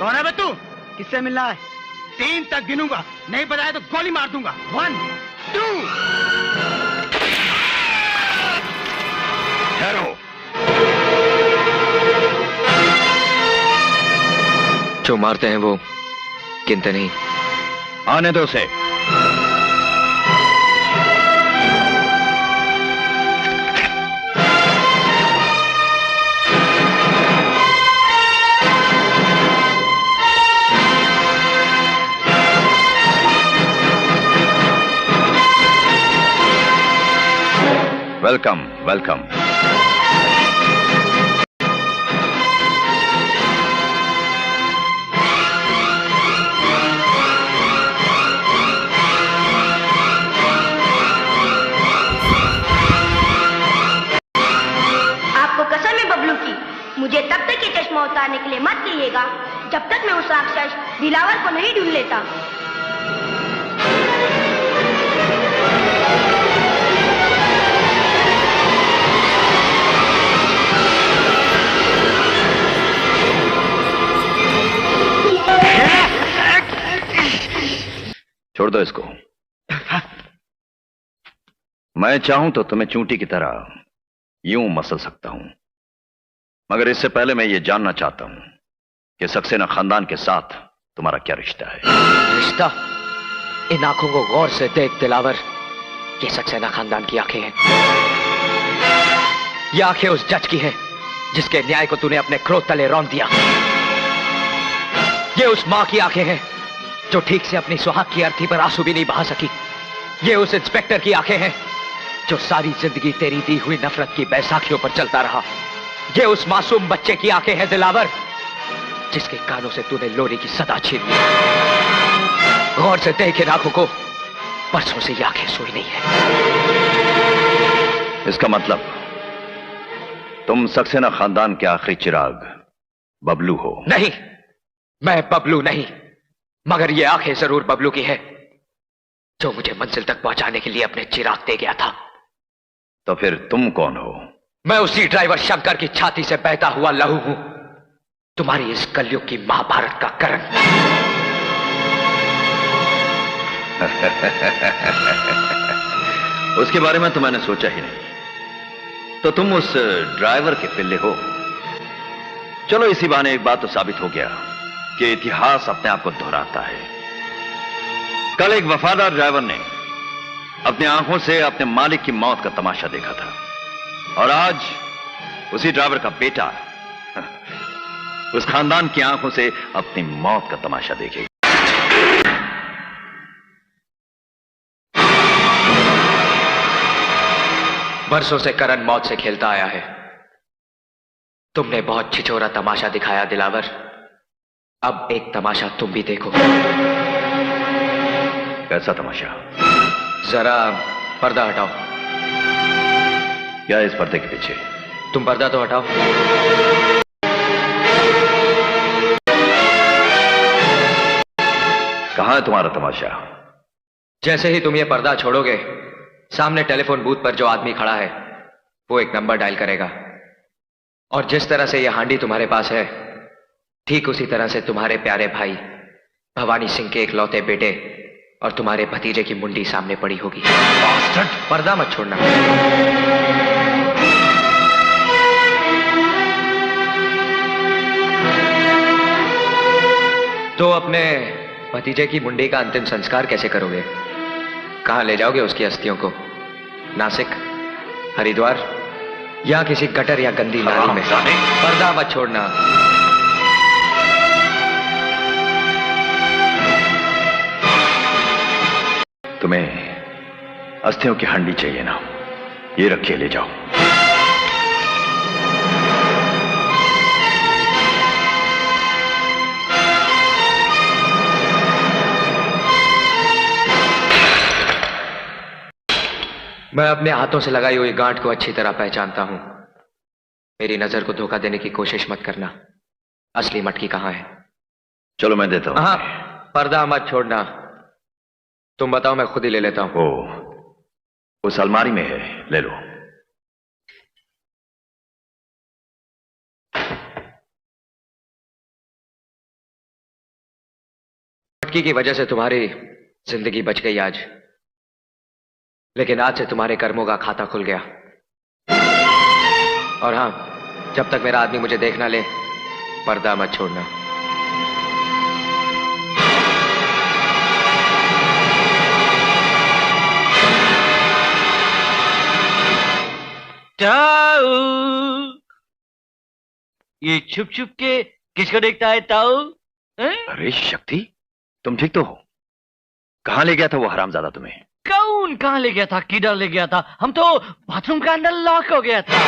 कौन है बे तू? किससे मिलना है? 3 तक गिनूंगा, नहीं बताया तो गोली मार दूंगा। 1 2। ठहरो। जो मारते हैं वो गिनते नहीं। आने दो उसे। Welcome welcome. आपको कसम है बबलू की, मुझे तब तक ये चश्मा उतारने के लिए मत कहिएगा जब तक मैं उस राक्षस दिलावर को नहीं ढूंढ लेता। छोड़ दो इसको। मैं चाहूं तो तुम्हें चूंटी की तरह यूं मसल सकता हूं, मगर इससे पहले मैं ये जानना चाहता हूं कि सक्सेना खानदान के साथ तुम्हारा क्या रिश्ता है। रिश्ता? इन आंखों को गौर से देख दिलावर, ये सक्सेना खानदान की आंखें हैं। ये आंखें उस जज की हैं जिसके न्याय को तूने अपने क्रोध तले रौंद दिया। ये उस मां की आंखें हैं जो ठीक से अपनी सुहाग की अर्थी पर आंसू भी नहीं बहा सकी। ये उस इंस्पेक्टर की आंखें हैं जो सारी जिंदगी तेरी दी हुई नफरत की बैसाखियों पर चलता रहा। ये उस मासूम बच्चे की आंखें हैं दिलावर, जिसके कानों से तूने लोरी की सदा छीन ली। गौर से देख इन आंखों को, परसों से ये आंखें सोई नहीं है। इसका मतलब तुम सक्सेना खानदान के आखिरी चिराग बबलू हो? नहीं, मैं बबलू नहीं, मगर ये आंखें जरूर बबलू की है जो मुझे मंजिल तक पहुंचाने के लिए अपने चिराग दे गया था। तो फिर तुम कौन हो? मैं उसी ड्राइवर शंकर की छाती से बहता हुआ लहू हूं, तुम्हारी इस कलयुग की महाभारत का करण। उसके बारे में तो मैंने सोचा ही नहीं। तो तुम उस ड्राइवर के पिल्ले हो। चलो इसी बहाने एक बात तो साबित हो गया कि इतिहास अपने आप को दोहराता है। कल एक वफादार ड्राइवर ने अपनी आंखों से अपने मालिक की मौत का तमाशा देखा था, और आज उसी ड्राइवर का बेटा उस खानदान की आंखों से अपनी मौत का तमाशा देखेगा। बरसों से करण मौत से खेलता आया है। तुमने बहुत छिछोरा तमाशा दिखाया दिलावर, अब एक तमाशा तुम भी देखो। कैसा तमाशा? जरा पर्दा हटाओ। क्या है इस पर्दे के पीछे? तुम पर्दा तो हटाओ। कहां है तुम्हारा तमाशा? जैसे ही तुम ये पर्दा छोड़ोगे, सामने टेलीफोन बूथ पर जो आदमी खड़ा है वो एक नंबर डायल करेगा, और जिस तरह से यह हांडी तुम्हारे पास है, ठीक उसी तरह से तुम्हारे प्यारे भाई भवानी सिंह के इकलौते बेटे और तुम्हारे भतीजे की मुंडी सामने पड़ी होगी। पर्दा मत छोड़ना। तो अपने भतीजे की मुंडी का अंतिम संस्कार कैसे करोगे? कहां ले जाओगे उसकी अस्थियों को? नासिक, हरिद्वार, या किसी गटर या गंदी नाली में? पर्दा मत छोड़ना। तुम्हें अस्थियों की हंडी चाहिए ना? ये रखिए, ले जाओ। मैं अपने हाथों से लगाई हुई गांठ को अच्छी तरह पहचानता हूं। मेरी नजर को धोखा देने की कोशिश मत करना। असली मटकी कहां है? चलो मैं देता हूं। हाँ, पर्दा मत छोड़ना। तुम बताओ, मैं खुद ही ले लेता हूं। उस अलमारी में है, ले लो। चुटकी की वजह से तुम्हारी जिंदगी बच गई आज, लेकिन आज से तुम्हारे कर्मों का खाता खुल गया। और हां, जब तक मेरा आदमी मुझे देख ना ले, पर्दा मत छोड़ना। ये छुप छुप के किसको देखता है ताऊ? अरे शक्ति, तुम ठीक तो हो? कहां ले गया था वो हरामजादा तुम्हें? कौन कहां ले गया था, किधर ले गया था? हम तो बाथरूम के अंदर लॉक हो गया था।